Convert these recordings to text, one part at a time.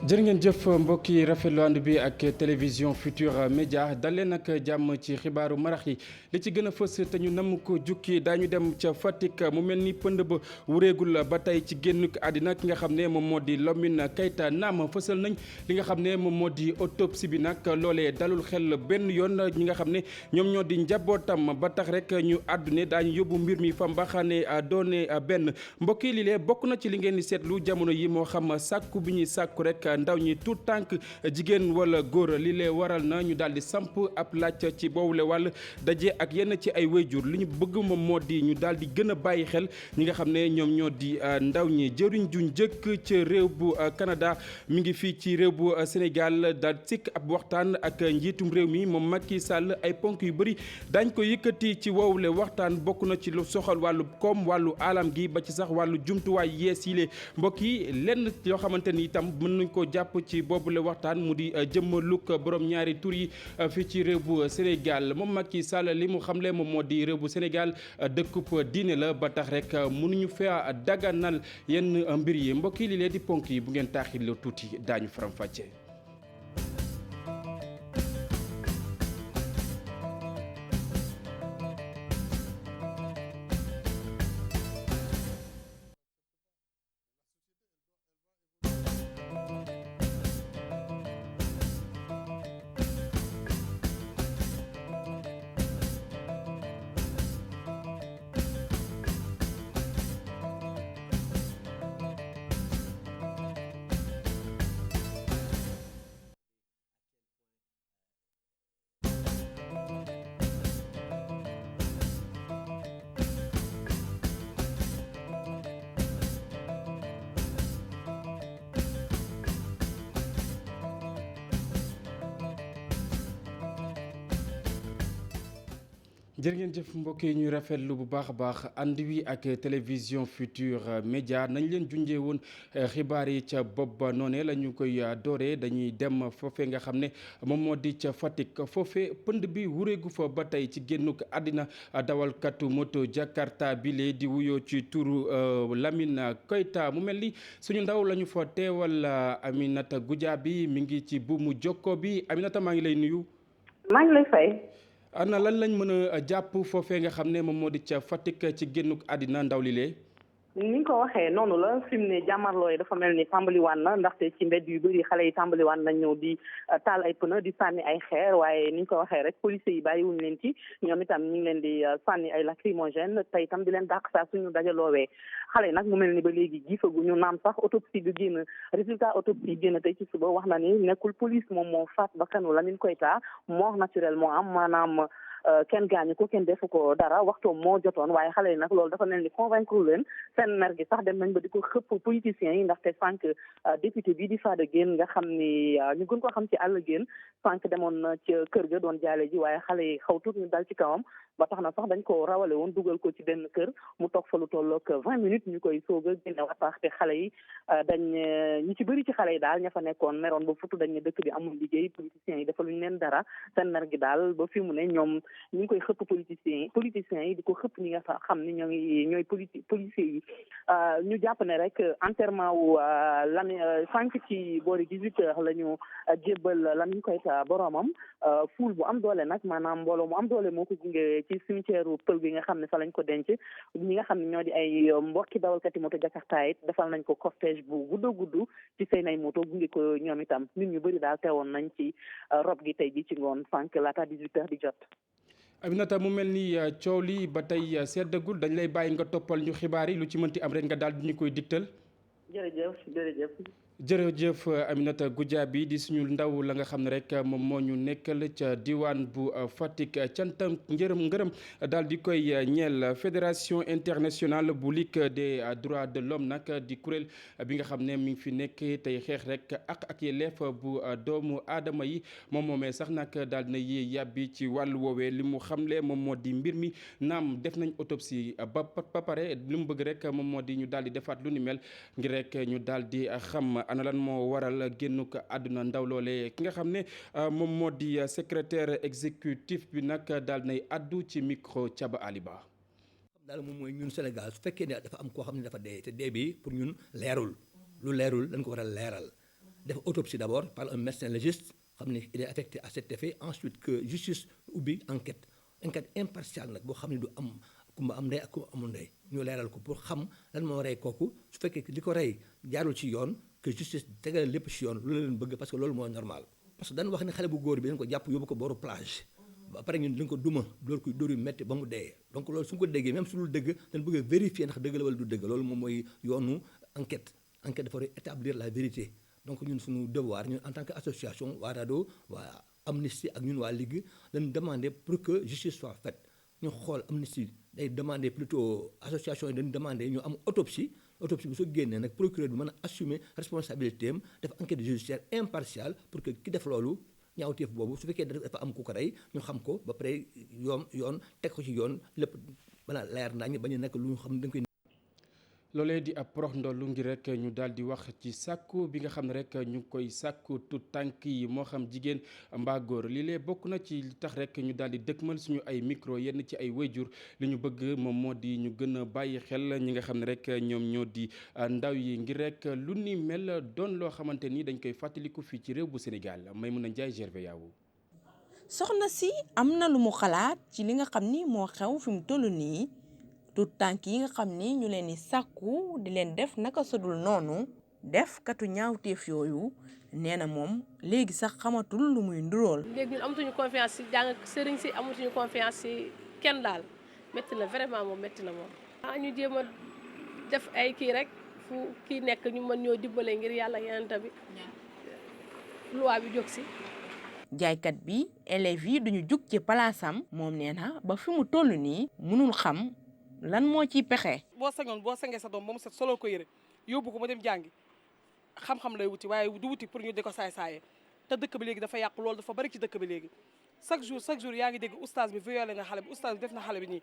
jërë ngeen jëf mbokk yi rafetlu ànd bi ak télévision Futurs Médias dalee nag jàmm ci xibaaru marax yi li ci gën a fës te ñu namm ko jukki daañu dem ca Fatick mu mel ni pënd ba wureegul ba tey ci génnuk àddina ki nga xam ne moom moo di Lamine Keita naam fësal nañ li nga xam ne moom moo di autopsie bi nag loolee dalul xel benn yoon ñi nga xam ne ñoom ñoo di njabootam ba tax rek ñu àddune daañu yóbbu mbir mi fa mbaxane doone benn mbokk yi lii bokk na ci li ngeen di seetlu jamono yi moo xam sàkku bi ñuy sàkku rek ndaw ñi tout tànk jigéen wala góor li lee waral na ñu daal di samp ab laaj ci boobule wàll daje ak yenn ci ay wayjur li ñu bëgg moom moo di ñu daal di gën a bàyyi xel ñi nga xam ne ñoom ñoo di ndaw ñi jëriñ ju njëkk ca réew bu Canada mi ngi fii ci réew bu Sénégal daal sikk ab waxtaan ak njiitum réew mi moom Macky Sall ay ponk yu bëri dañ ko yëkkati ci woowule waxtaan bokk na ci lu soxal wàllu koom wàllu alam gi ba ci sax wàllu jumtuwaay yees yi lee mbokk yi lenn yoo xamante ni itam mën nañ ko jàpp ci boobule waxtaan mu di jëmmaluk borom ñaari tur yi fii ci réew bu Sénégal moom Macky Sall li mu xamle moom moo di réew bu Sénégal dëkkub diine la ba tax rek mënuñu fee daganal yenn mbir yi mbokk yi li lee di ponk yi bu ngeen taaxil la tuuti daañu faram-fàccee. jërë ngeen jëf mbokk yi ñuy rafetlu bu baax a baax ànd wi ak télévision Futurs Médias nañ leen junjee woon xibaar yi ca bopp ba noonee la ñu koy dooree dañuy dem foofee nga xam ne moom moo di ca Fatick foofee pënd bi wureegu fa ba tey ci génnuk àddina dawalkatu moto Jakarta bi lee di wuyoo ci turu Lamine Keita mu mel ni suñu ndaw la ñu fa teewal Aminata Goudiaby mi ngi ci buumu jokko bi Aminata maa ngi lay nuyu. maa ngi lay fay. ana lan lañ mën a jàpp foofee nga xam ne moom moo di ca Fatick ci génnuk àddina ndaw li lee ni nga ko waxee noonu la fi mu ne jàmmarloo yi dafa mel ni tàmbaliwaan na ndaxte ci mbedd yu bëri xale yi tàmbaliwaan nañ ñëw di taal ay pneu di sànni ay xeer waaye ni nga ko waxee rek policiers yi bàyyiwuñu leen ci ñoom itam ñu ngi leen di sànni ay lacrymogène te itam di leen dàq saa suñu dajaloowee xale yi nag mu mel ni ba léegi giifaguñu naam sax autopsie bi génn résultat autopsie bi génn tey ci suba wax na ni nekkul police moom moo faat bakkanu Lamine Keita mort naturelle moo am maanaam kenn gaañu ko kenn defu ko dara waxtoom moo jotoon waaye xale yi nag loolu dafa mel ni convaincre leen seen mer gi sax dem nañ ba di ko xëpp politiciens yi ndaxte sànq député bii di Fada Guèye nga xam ni ñu gën ko xam ci àll Guèye sànq demoon na ca kër ga doon jaale ji waaye xale yi xaw tuut ñu dal ci kawam ba tax na sax dañ ko rawale woon dugal ko ci benn kër mu toog fa lu tolloog 20 minutes ñu koy soog a génne waxtaan te xale yi dañ ñi ci bëri ci xale yi daal ña fa nekkoon meroon ba futu dañ ne dëkk bi amul liggéey politiciens yi dafa luñ leen dara seen mer gi daal ba fi mu ne ñoom ñu ngi koy xëpp politiciens yi di ko xëpp ñi nga xam ni ñooy policiers yi ñu jàpp ne rek enterrement wu sànq ci boori 18 heures la ñu jébbal Lamine Keita boromam fuul bu am doole nag maanaam mbooloo mu am doole moo ko gunge ci cimetière pël bi nga xam ne fa lañ ko denc ñi nga xam ne ñoo di ay mbokki dawalkati moto Jakarta it defal nañ ko cortège bu gudd ci seen ay moto gunge ko ñoom itam nit ñu bëri daal teewoon nañ ci rob gi tey ji ci ngoon sànq laata 18 heures di jot. Aminata mu mel ni coow li ba tey seddagul dañ lay bàyyi nga toppal ñu xibaar yi lu ci mënti am rek nga daal di ñu koy digtal. jërëjëf Aminata Goudiaby di suñu ndaw la nga xam ne rek moom moo ñu nekkal ca diwaan bu Fatick cantam ngërëm daal di koy ñeel fédération internationale bu ligue des droits de l'homme nag di kuréel bi nga xam ne mi ngi fi nekk tey xeex rek ak yelleef bu doomu aadama yi moom moomee sax nag daal na yàbbi ci wàllu woowee li mu xamle moom moo di mbir mi naam def nañ autopsie ba pare li mu bëgg rek moom moo di ñu daal di defaat lu ni mel ngir rek ñu daal di xam ana lan moo waral génnuk àdduna ndaw loole ki nga xam ne moom moo di secrétaire exécutif bi nag daal nay addu ci micro Thiaba Ali Ba. daal moom mooy ñun Sénégal su fekkee ne dafa am koo xam ne dafa dee te dee bi pour ñun leerul lu leerul dañ ko war a leeral def autopsie d'abord par un médecin légiste xam ne il est affecté à cet effet ensuite que justice ubbi enquête impartiale nag boo xam ne du am kumba am ndey ak kumba amul ndey ñu leeral ko pour xam lan moo rey kooku su fekkee li ko rey jaarul ci yoon que justice tegale lépp ci yoon loolu leen bëgg parce que loolu moo normal parce que dañ wax ne xale bu góor bi dañ ko jàpp yóbbu ko booru plage ba pare ñun dañ ko duma dóor yu metti ba mu dee donc loolu su ñu ko déggee même su dul dëgg dañ bëgg a vérifier ndax dëgg la wala du dëgg loolu moom mooy yoonu enquête dafa war a établir la vérité donc ñun suñu devoir ñun en tant que association waa RADDHO waa Amnesty ak ñun waa Ligue dañ demander pour que justice soit faite ñu xool Amnesty day demander plutôt association yi dañu demander ñu am autopsie bi soo génnee nag procureur bi mën a assumer responsabilité am def enquête judiciaire impartiale pour que ki def loolu ñaawteef boobu su fekkee dafa am ku ko rey ñu xam ko ba pare yoon teg ko ci yoon lépp balaa leer nañ bañ a nekk lu ñu xam ne dañ koy. loolee di ab prox ndollu ngir rek ñu daal di wax ci sàkku bi nga xam ne rek ñu ngi koy sàkku tout tànk yi moo xam jigéen mbaa góor lii lee bokk na ci li tax rek ñu daal di dëkkmal suñu ay micro yenn ci ay wayjur li ñu bëgg moom moo di ñu gën a bàyyi xel ñi nga xam ne rek ñoom ñoo di ndaw yi ngir rek lu ni mel doon loo xamante ni dañ koy fàttaliku fii ci réew bu Sénégal Maimouna Ndiaye Gervais Yawou. soxna si am na lu mu xalaat ci li nga xam ni moo xew fi mu toll nii. tout tànk yi nga xam ni ñu leen di sàkku di leen def naka sodul noonu def katu ñaawteef yooyu nee na moom léegi sax xamatul lu muy ndurool. léegi ñun amatuñu confiance ci jàng sëriñ si amatuñu confiance ci kenn daal métti na vraiment moom métti na moom. ñu jéem a def ay kii rek fu kii nekk ñu mën ñoo dimbale ngir yàlla yeneen tamit loi bi jóg si. jaaykat bi élèves yi duñu jug ci palaasam moom nee na ba fi mu toll nii mënul xam. lan moo ciy pexe. boo sañoon boo sangee sa doom ba mu set soloo ko yëre yóbbu ko mu dem jàngi xam-xam lay wuti waaye du wuti pour ñu di ko saay-saayee te dëkk bi léegi dafa yàqu loolu dafa bari ci dëkk bi léegi chaque jour yaa ngi dégg oustaz bi violé na xale bi oustaz bi def na xale bi nii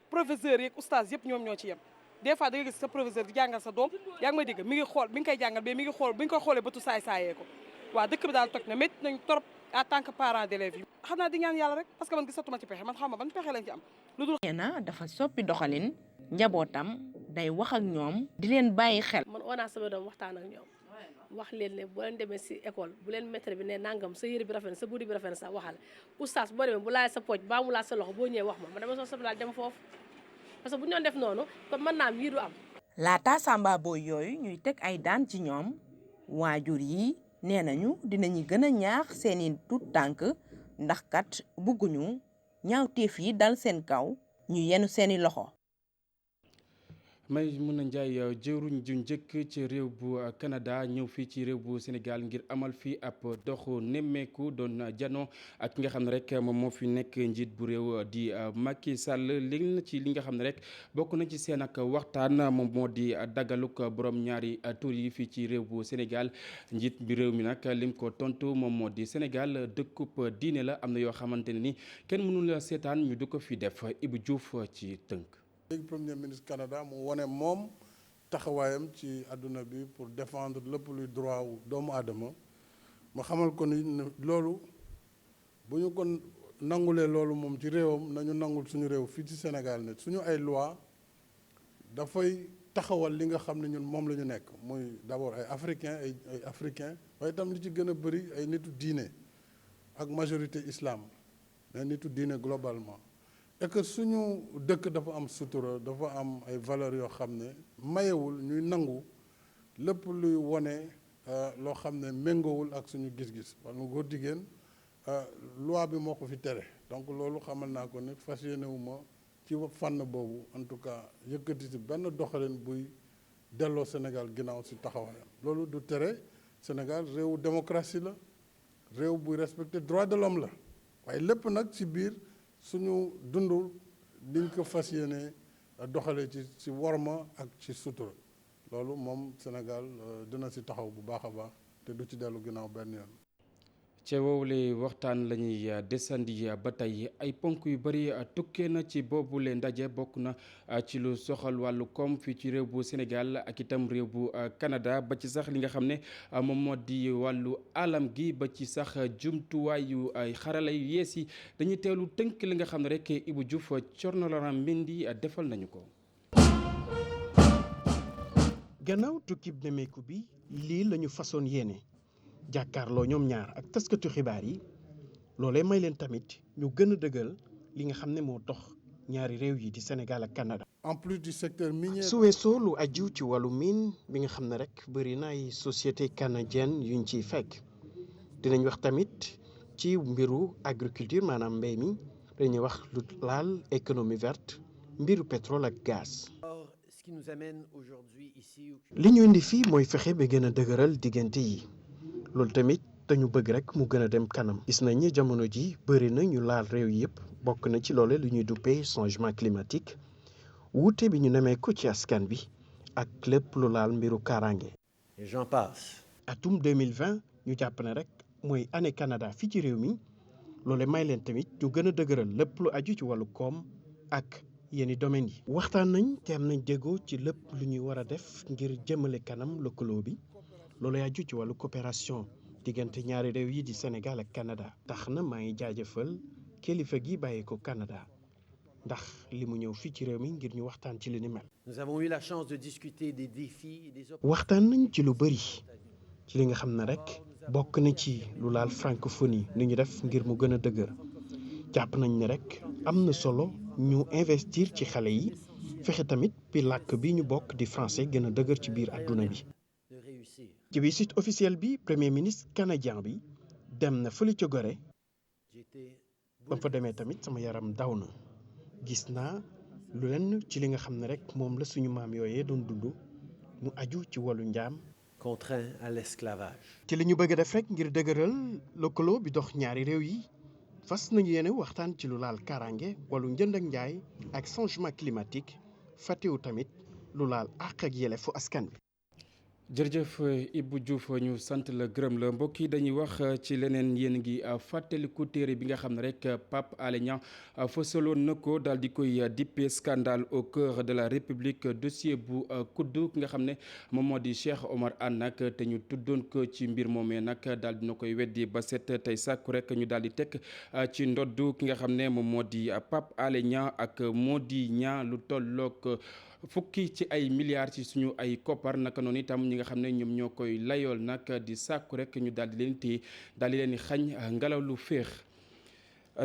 professeur yeeg oustaz yëpp ñoom ñoo ci yem des fois da nga gis sa professeur di jàngal sa doom yaa ngi may dégg mi ngi xool bi nga koy jàngal mais mi ngi xool bi nga koy xoolee bëtu saay-saayee ko waaw dëkk bi daal toj na métti nañ trop en tant que parent d'élèves yi xam naa di ñaan yàlla rek parce que man gisatuma ci pexe man xam ma ban pexe lañ ci am lu dul. nee na dafa soppi doxalin njabootam day wax ak ñoom di leen bàyyi xel. man oo naa sama doom waxtaan ak ñoom wax leen ne boo leen demee si école bu leen maître bi ne nangam sa yëre bi rafet na sa buddi bi rafet na sax waxal oustaz boo demee bu laal sa pooj baa mu laal sa loxo boo ñëwee wax ma dama soo sablaal dem foofu parce que bu ñu doon def noonu kon mën naa am yii du am. laata Samba Boy yooyu ñuy teg ay daan ci ñoom waajur yi. nee nañu dinañu gën a ñaax seeni tuut tànk ndax kat bëgguñu ñaawteef yi dal seen kaw ñu yenu seeni loxo. Maimouna Ndiaye jëwriñ ju njëkk ci réew bu Canada ñëw fii ci réew bu Sénégal ngir amal fii ab doxu nemmeeku doon jano ak ki nga xam ne rek moom moo fi nekk njiit bu réew di Macky Sall léegi na ci li nga xam ne rek bokk na ci seen ak waxtaan moom moo di dagaluk borom ñaari tur yi fii ci réew bu Sénégal njiit bi réew mi nag lim ko tontu moom moo di Sénégal dëkkub diine la am na yoo xamante ne ni kenn mënul seetaan ñu du ko fi def Ibou Diouf ci tënk. léegi premier ministre Canada mu wone moom taxawaayam ci àdduna bi pour défendre lépp luy droit wu doomu aadama ma xamal ko ni loolu bu ñu ko nangulee loolu moom ci réewam nañu nangul suñu réew fii ci Sénégal ne suñu ay loi dafay taxawal li nga xam ne ñun moom la ñu nekk muy d'abord ay africain waaye itam li ci gën a bëri ay nitu diine ak majorité islam mais nitu diine globalement et que suñu dëkk dafa am sutura dafa am ay valeurs yoo xam ne mayewul ñuy nangu lépp luy wone loo xam ne méngoowul ak suñu gis-gis wala góor jigéen loi bi moo ko fi tere donc loolu xamal naa ko ne fas yéene wu ma ci fànn boobu en tout cas yëkkati si benn doxalin buy delloo Sénégal ginnaaw si taxawaayam loolu du tere Sénégal réewu démocratie la réew buy respecter droit de l'homme la waaye lépp nag ci biir suñu dund liñ ko fas yéene doxalee ci worma ak ci sutura loolu moom Sénégal dina si taxaw bu baax a baax te du ci dellu ginnaaw benn yoon. ci woowule waxtaan la ñuy desandi ba tey ay ponk yu bëri tukkee na ci boobule ndaje bokk na ci lu soxal wàllu koom fii ci réew bu Sénégal ak itam réew bu Canada ba ci sax li nga xam ne moom moo di wàllu alam gi ba ci sax jumtuwaayu ay xarala yu yees yi dañuy teelu tënk li nga xam ne rek Ibou Diouf Thierno Laurent Mendy defal nañu ko. gannaaw tukkib nemeeku bi lii lañu façon yéene jàkkaarloo ñoom ñaar ak taskatu xibaar yi loolee may leen tamit ñu gën a dëggal li nga xam ne moo dox ñaari réew yi di Sénégal ak Canada. en plus du secteur minier. su weesoo lu aju ci wàllu mine bi nga xam ne rek bëri na ay société canadienne yuñ ciy fekk dinañ wax tamit ci mbiru agriculture maanaam mbéy mi dañuy wax lu laal économie verte mbiru pétrole ak gaz. li ñu indi fii mooy fexe ba gën a dëgëral diggante yi loolu tamit dañu bëgg rek mu gën a dem kanam. gis nañ ni jamono ji bëri na ñu laal réew yëpp bokk na ci loole lu ñuy duppee changement climatique wuute bi ñu nemmeeku ci askan bi ak lépp lu laal mbiru kaaraange. j'en passe. atum 2020 ñu jàpp ne rek mooy année Canada fii ci réew mi loole may leen tamit ñu gën a dëgëral lépp lu aju ci wàllu koom ak yenn domaines yi. waxtaan nañ te am nañ déggoo ci lépp lu ñuy war a def ngir jëmale kanam lëkkaloo bi loolu aju ci wàllu coopération diggante ñaari réew yi di Sénégal ak Canada. tax na maa ngi jaajëfal kilifa gi bàyyi ko Canada ndax li mu ñëw fii ci réew mi ngir ñu waxtaan ci li ni mel. nous avons eu la chance de discuter des défis et des waxtaan nañ ci lu bëri ci li nga xam ne rek bokk na ci lu laal francophonie ni ñu def ngir mu gën a dëgër jàpp nañ ne rek am na solo ñu investir ci xale yi fexe tamit bi làkk bi ñu bokk di français gën a dëgër ci biir àdduna bi. ci biir site officiel bi premier ministre canadien bi dem na fële ca Gorée ba fa demee tamit sama yaram daw na gis naa lu leen ci li nga xam ne rek moom la suñu maam yooyee doon dund mu aju ci wàllu njaam. contraint à l'esclavage. ci li ñu bëgg a def rek ngir dëgëral lëkkaloo bi dox ñaari réew yi fas nañu yéene waxtaan ci lu laal kaaraange wàllu njënd ak njaay ak changement climatique fàttewu tamit lu laal àq ak yelleefu askan bi. jërëjëf Ibou Diouf ñu sant la gërëm la mbokk yi dañuy wax ci leneen yéen ngi fàttaliku téere bi nga xam ne rek Pape Alé Niang fësaloon na ko daal di koy dippe scandale au cœur de la République dossier bu kuddu ki nga xam ne moom moo di Cheikh Omar Anne nag te ñu tuddoon ko ci mbir moomee nag daal dina koy weddi ba set tey sàkku rek ñu daal di teg ci ndoddu ki nga xam ne moom moo di Pape Alé Niang ak Mody Niang lu tolloog fukki ci ay milliards ci suñu ay koppar naka noonu itam ñi nga xam ne ñoom ñoo koy layool nag di sàkku rek ñu daal di leen téye daal di leen di xañ ngelaw lu féex.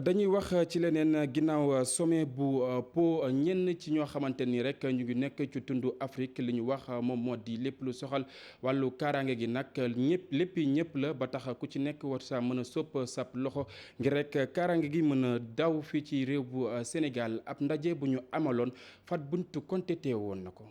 dañuy wax ci leneen ginnaaw sommet bu Po ñenn ci ñoo xamante ni rek ñu ngi nekk ci tundu Afrique li ñu wax moom moo di lépp lu soxal wàllu kaaraange gi nag ñëpp la ba tax ku ci nekk war sa mën a sopp sab loxo ngir rek kaaraange gi mën a daw fii ci réew bu Sénégal ab ndaje bu ñu amaloon Fat Buntu Konté woon na ko.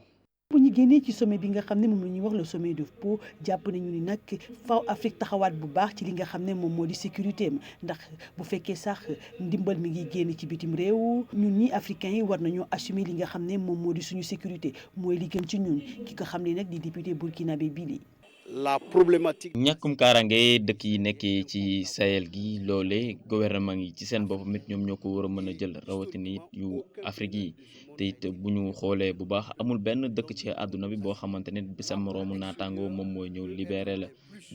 bu ñu génnee ci sommet bi nga xam ne moom la ñuy wax le sommet de Po jàpp nañu ni nag faaw Afrique taxawaat bu baax ci li nga xam ne moom moo di sécurité am ndax bu fekkee sax ndimbal mi ngi génn ci bitim réew ñun ñi africains yi war nañoo assumer li nga xam ne moom moo di suñu sécurité mooy li gën ci ñun ki ko xam ne nag di député burkinabé bii la problématique. ñàkkum kaaraange dëkk yi nekkee ci Sahel gi loole gouvernement yi ci seen boppam it ñoom ñoo ko war a mën a jël rawatina it yu Afrique yi te it bu ñu xoolee bu baax amul benn dëkk ci àdduna bi boo xamante ne bi sa moroomu naataangoo moom mooy ñëw libéré la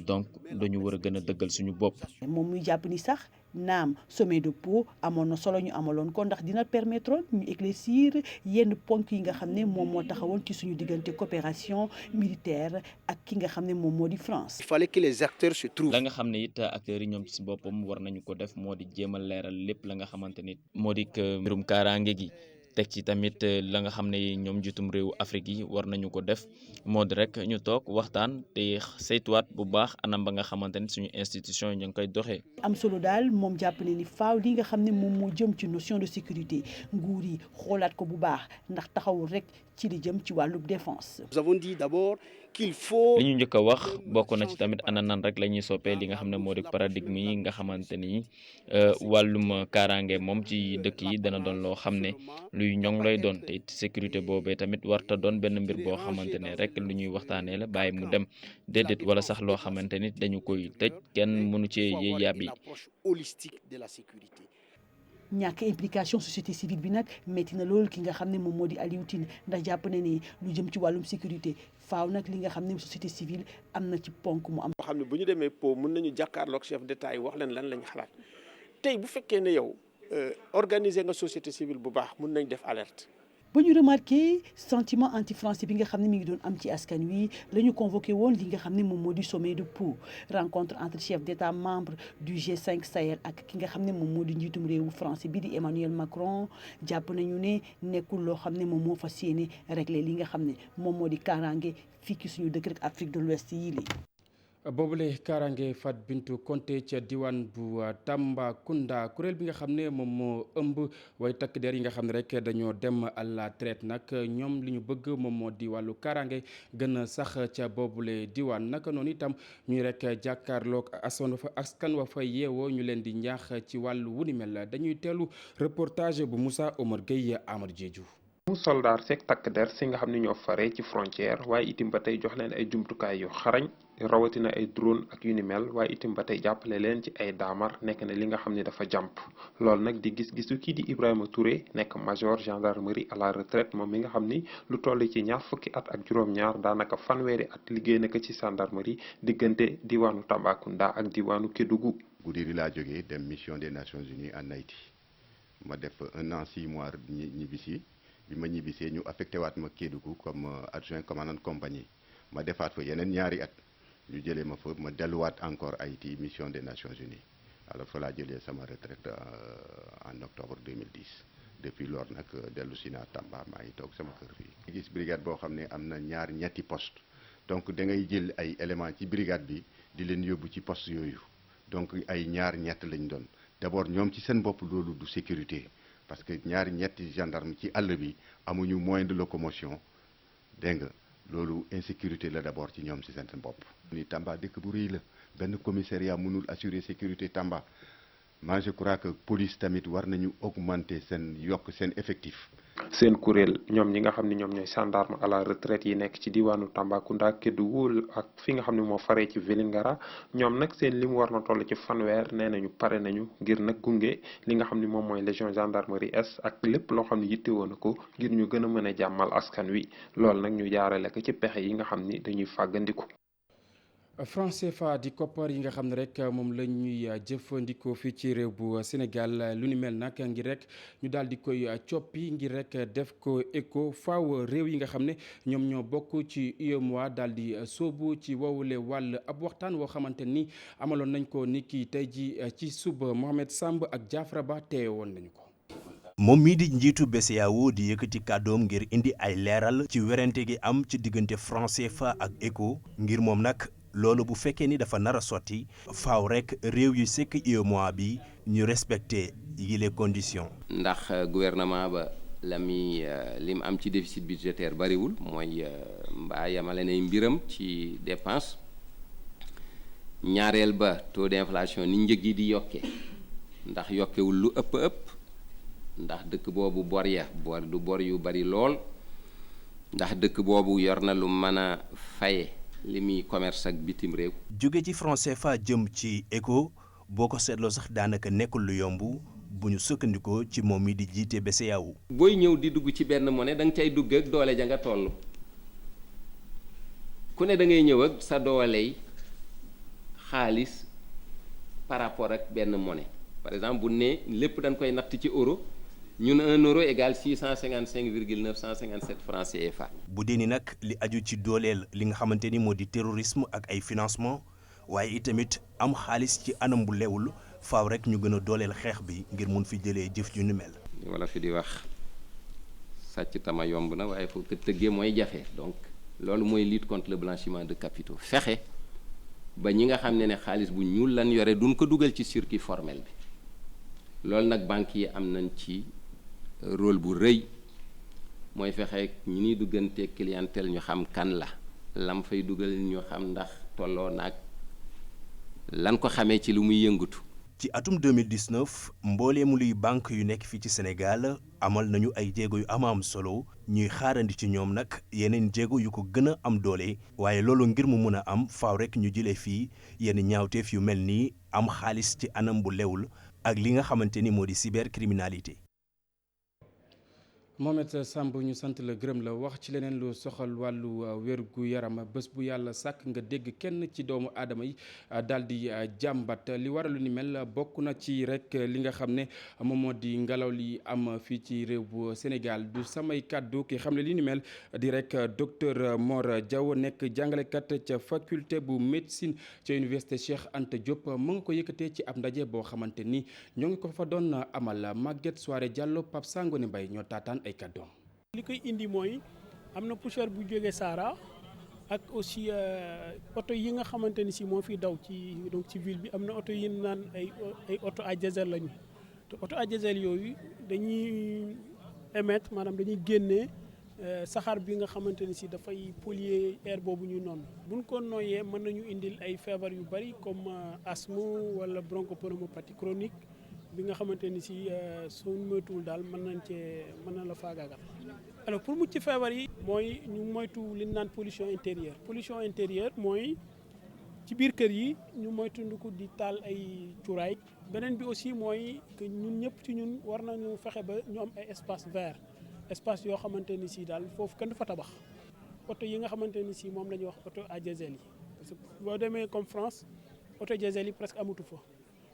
donc dañu war a gën a dëggal suñu bopp. moom muy jàpp ni sax naam sommet de Po amoon na solo ñu amaloon ko ndax dina permettre ñu éclaircir yenn ponk yi nga xam ne moom moo taxawoon ci suñu diggante coopération militaire ak ki nga xam ne moom moo di France. il fallait que les acteurs se trouvent. la nga xam ne it acteurs yi ñoom ci boppam war nañu ko def moo di jéemal leeral lépp la nga xamante ni moo di mbirum kaaraange gi. teg ci tamit la nga xam ne ñoom jiitum réew Afrique yi war nañu ko def moo di rek ñu toog waxtaan te saytuwaat bu baax anam ba nga xamante ni suñu institution yi ñu ngi koy doxee. am solo daal moom jàpp ne ni faaw li nga xam ne moom moo jëm ci notion de sécurité nguur yi xoolaat ko bu baax ndax taxawul rek ci li jëm ci wàllu défense. nous avons dit d'abord qu'il faut. li ñu njëkk a wax bokk na ci tamit ana nan rek la ñuy soppee li nga xam ne moo di paradigme yi nga xamante ni wàllum kaaraange moom ci dëkk yi dana doon loo xam ne luy ñoŋ lay doon te it sécurité boobee tamit warta doon benn mbir boo xamante ne rek lu ñuy waxtaanee la bàyyi mu dem déedéet wala sax loo xamante ni dañu koy tëj kenn mënu cee yee yàbbi. holistique de la sécurité. ñàkk implication société civile bi nag métti na loolu ki nga xam ne moom moo di Aliou Tine ndax jàpp na ne lu jëm ci wàllum sécurité faaw nag li nga xam ne société civile am na ci ponk mu am. boo xam ne bu ñu demee Po mën nañu jàkkaarloog chef d'État yi wax leen lan lañ xalaat tey bu fekkee ne yow organiser nga société civile bu baax mën nañ def alerte ba ñu remarqué sentiment anti-français bi nga xam ne mi ngi doon am ci askan wi la ñu convoqué woon li nga xam ne moom moo di sommet de Pau rencontre entre chefs d'État membres du G5 Sahel ak ki nga xam ne moom moo di njiitum réewu français bi di Emmanuel Macron jàpp nañu ne nekkul loo xam ne moom moo fas yéene régler li nga xam ne moom moo di kaaraange fii ci suñu dëkk rek Afrique de l'Ouest yi li boobule kaaraange Fat Bintou Konté ca diwaan bu Tambacounda kuréel bi nga xam ne moom moo ëmb way takk der yi nga xam ne rek dañoo dem à la traite nag ñoom li ñu bëgg moom moo di wàllu kaaraange gën a sax ca boobule diwaan naka noonu itam ñuy rek jàkkaarloog askan wa fa yeewoo ñu leen di ñaax ci wàllu wu ni mel dañuy teelu reportage bu Moussa Omar Gueye Amar Diédhiou. mu soldaar seeg takk der si nga xam ne ñoo fare ci frontière waaye itam ba tey jox leen ay jumtukaay yu xarañ rawatina ay drone ak yu ni mel waaye itam ba tey jàppale leen ci ay daamar nekk na li nga xam ne dafa jàmp loolu nag di gis-gisu kii di Ibrahima Touré nekk major gendarmerie à la retraite moom mi nga xam ni lu toll ci ñaar fukki at ak juróom-ñaar daanaka fanweeri at liggéey na ko ci gendarmerie diggante diwaanu Tambacounda ak diwaanu Kédougou. Goudiri laa jógee dem mission des Nations Unies en Haïti ma def 1 an 6 mois ñibbisi bi ma ñibbisee ñu affecté waat ma Kédougou comme adjoint commandant compagnie ma defaat fa yeneen ñaari at ñu jëlee ma fa ma delluwaat encore Haïti mission des Nations Unies alors fa laa jëlee sama retraite en octobre 2010 depuis lors nag dellu si naa Tamba maa ngi toog sama kër fii. gis brigade boo xam ne am na ñetti poste donc da ngay jël ay éléments ci brigade bi di leen yóbbu ci poste yooyu donc ay ñett lañ doon d'abord ñoom ci seen bopp loolu du sécurité. parce que ñetti gendarme ci àll bi amuñu moyen de locomotion dégg nga loolu insécurité la d'abord ci ñoom ci seen bopp. ni Tamba dëkk bu rëy la benn commissariat mënul assurer sécurité Tamba moi je crois que police tamit war nañu augmenter yokk seen effectif. seen kuréel ñoom ñi nga xam ne ñoom ñooy gendarme à la retraite yi nekk ci diwaanu Tambacounda Kédougou ak fi nga xam ne moo faree ci Vélingara ñoom nag seen li mu war na toll ci fanweer nee nañu pare nañu ngir nag gunge li nga xam ne moom mooy légion gendarmerie est ak lépp loo xam ne yittewoo na ko ngir ñu gën a mën a jàmmal askan wi loolu nag ñu jaarale ko ci pexe yi nga xam ni dañuy fàggandiku. franc CFA di koppar yi nga xam ne rek moom la ñuy jëfandikoo fii ci réew bu Sénégal lu ni mel nag ngir rek ñu daal di koy coppi ngir rek def ko éco faaw réew yi nga xam ne ñoom ñoo bokk ci UEMOA daal di sóobu ci wowule wàll ab waxtaan woo xamante ni amaloon nañ ko ni ki tey ji ci suba Mohamed Samb ak Diafra Ba teewe woon nañu ko. moom mii di njiitu BCEAO di yëkkati kàddoom ngir indi ay leeral ci werante gi am ci diggante franc CFA ak éco ngir moom nag. loolu bu fekkee ni dafa nar a sotti faaw rek réew yu sekk UEMOA bi ñu respecté yile conditions. ndax gouvernement ba li mu am ci déficit budgétaire bariwul mooy mbaa yamale nay mbiram ci dépense ñaareel ba taux d'inflation ni njëg yi di yokke ndax yokkewul lu ëpp ndax dëkk boobu bor du bor yu bari lool ndax dëkk boobu yor na lu mën a faye li muy commerce ak bitim réew. jóge ci franc CFA jëm ci éco boo ko seetloo sax daanaka nekkul lu yomb bu ñu sukkandikoo ci moom mi di jiite BCEAO. booy ñëw di dugg ci benn monnaie da nga cay dugg ak doole ja nga toll ku ne da ngay ñëw ak sa dooley xaalis par rapport ak benn monnaie par exemple bu ne lépp dañ koy natt ci euro. ñun 1 euro égale 655,957 francs CFA. bu dee ni nag li aju ci dooleel li nga xamante ni moo di terrorisme ak ay financement waaye itamit am xaalis ci anam bu lewul faaw rek ñu gën a dooleel xeex bi ngir mun fi jëlee jëf ju ni mel. wala fi di wax sàcc tama yomb na waaye foo ko tëggee mooy jafe donc loolu mooy lutte contre le blanchiment de capitaux fexe ba ñi nga xam ne xaalis bu ñuul lan yore duñ ko dugal ci circuit formel bi loolu nag banques yi am nañ ci. rôle bu rëy mooy fexe ñi ñuy duggante clientèle ñu xam kan la lam fay dugal ñu xam ndax tolloo naag lan ko xamee ci lu muy yëngatu. ci atum 2019 mbooleemu luy banque yu nekk fii ci Sénégal amal nañu ay jéego yu am solo ñuy xaarandi ci ñoom nag yeneen jéego yu ko gën a am doole waaye loolu ngir mu mun a am faaw rek ñu jëlee fii yenn ñaawteef yu mel nii am xaalis ci anam bu lewul ak li nga xamante ni moo di cybercriminalité. Mohamed Samb ñu sant la gërëm la wax ci leneen lu soxal wàllu wérgu yaram bés bu yàlla sàkk nga dégg kenn ci doomu aadama yi daal di jàmbat li waral lu ni mel bokk na ci rek li nga xam ne moom moo di ngelaw li am fii ci réew bu Sénégal du samay kàddu ki xam ne li ni mel di rek docteur Mor Diaw nekk jàngalekat ca faculté bu médecine ca université Cheikh Anta Diop mu nga ko yëkkatee ci ab ndaje boo xamante ni ñoo ngi ko fa doon amal Maguette Soirée Diallo Pape Sangone Mbaye ñoo taataan ay kàddoom. li koy indi mooy am na poussière bu jógee Sahara ak aussi oto yi nga xamante ni si moo fi daw ci ville bi am na oto yi naan ay oto à diesel lañu te oto à diesel yooyu dañuy émettre maanaam dañuy génnee saxaar bi nga xamante ni si dafay polluer air boobu ñu noonu buñ ko nooyee mën nañu indil ay feebar yu bari comme asthme wala bronchopneumopathie chronique bi nga xamante ni si suñ moytuwul daal mën na la faagaagal. alors pour mucc ci feebar yi mooy ñu moytu li ñu naan pollution intérieure mooy ci biir kër yi ñu moytundiku di taal ay cuuraay. beneen bi aussi mooy que ñun ñëpp ci ñun war nañu fexe ba ñu am ay espace vert espace yoo xamante ni si daal foofu kenn du fa tabax oto yi nga xamante ni si moom la ñuy wax oto à diesel yi parce que boo demee comme France oto diesel yi presque amatu fa.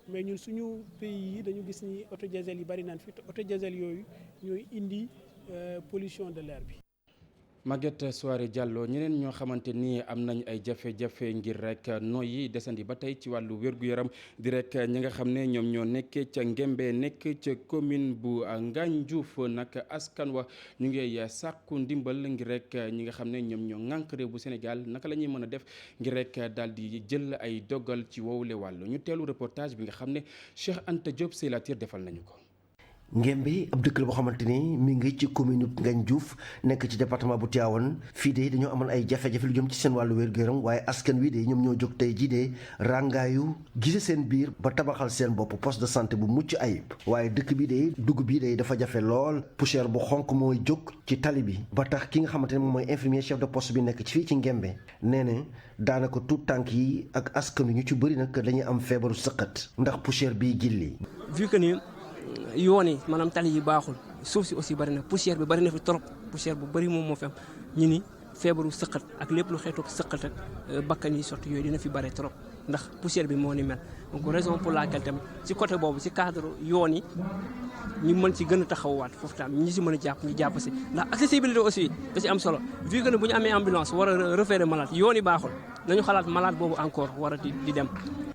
mais ñun suñu pays yi dañu gis ni auto diesel yi bari naan fi auto diesel yooyu ñooy indi pollution de l'air bi. Maguette Soirée Diallo ñeneen ñoo xamante ni am nañ ay jafe-jafe ngir rek noyyi desandi ba tey ci wàllu wér-gu-yaram di rek ñi nga xam ne ñoom ñoo nekkee ca Ngémbe nekk ca commune bu Ngandiouf nag askan wa ñu ngi sàkku ndimbal ngir rek ñi nga xam ne ñoom ñoo ŋànk réew bu Sénégal naka la ñuy mën a def ngir rek daal di jël ay dogal ci wowule wàllu ñu teelu reportage bi nga xam ne Cheikh Anta Diop Seylatir defal nañu ko. Ngémbe ab dëkk la boo xamante ni mi ngi ci commune Ngandiouf nekk ci département bu Tivaouane fii de dañoo amoon ay jafe-jafe lu jëm ci seen wàllu wér-gu-yaram waaye askan wi de ñoom ñoo jóg tey jii de ràngaayu gise seen biir ba tabaxal seen bopp poste de santé bu mucc ayib waaye dëkk bi de dugg bi de dafa jafe lool poussière bu xonk mooy jóg ci tali bi ba tax ki nga xamante ne moom mooy infirmier chef de poste bi nekk ci fii ci Ngémbe nee na daanaka tout tànk yi ak askan wi ñu ci bëri nag dañuy am feebaru sëqat ndax poussière biy gilli. vu que ni yoon yi maanaam tali yi baaxul suuf si aussi bari na poussière bi bari na fi trop poussière bu bari moom moo fi am ñu ni feebaru sëqat ak lépp lu xeetoog sëqat ak bakkan yi sorti yooyu dina fi bari trop ndax poussière bi moo ni mel donc raison pour laquelle tamit ci côté boobu ci cadre yoon yi ñu mën ci gën a taxawaat foofu tam ñi ci mën a jàpp ñu jàpp si ndax accessibilité aussi da ci am solo vu que ne bu ñu amee ambulance war a référer malade yoon yi baaxul nañu xalaat malade boobu encore war a di dem.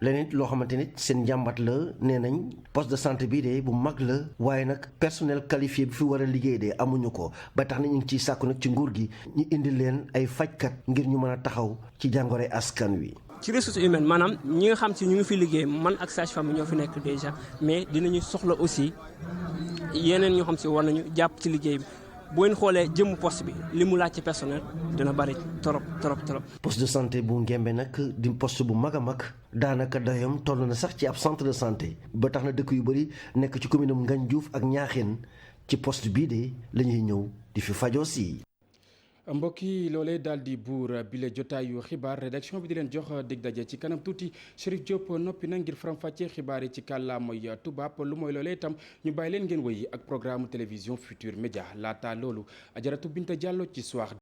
leneen loo xamante ni seen njàmbat la nee nañ poste de santé bii de bu mag la waaye nag personnel qualifié bi fi war a liggéey de amuñu ko ba tax na ñu ngi ciy sàkku nag ci nguur gi ñu indi leen ay fajkat ngir ñu mën a taxaw ci jàngoro askan wi. ci ressources humaines maanaam ñi nga xam si ñu ngi fi liggéey man ak sage-femme ñoo fi nekk déjà mais dinañu soxla aussi yeneen ñoo xam si war nañu jàpp ci liggéey bi boo leen xoolee jëmm poste bi li mu laaj ci personnel dina bari trop. poste de santé bu Ngémbe nag di poste bu mag a mag daanaka dayoom toll na sax ci ab centre de santé ba tax na dëkk yu bëri nekk ci commune am Ngandiouf ak Ñaaxeen ci poste bii de la ñuy ñëw di fi fajoo si. mbokk yi loolee daal di buur bile jotaayu xibaar rédaction bi di leen jox dig daje ci kanam tuuti Chérif Diop noppi na ngir faram-fàccee xibaar yi ci kàllaamay tubaab lu mooy loolee itam ñu bàyyi leen ngeen wéy ak programme télévision Futur Média laata loolu Ajaratu Binta Diallo ci soir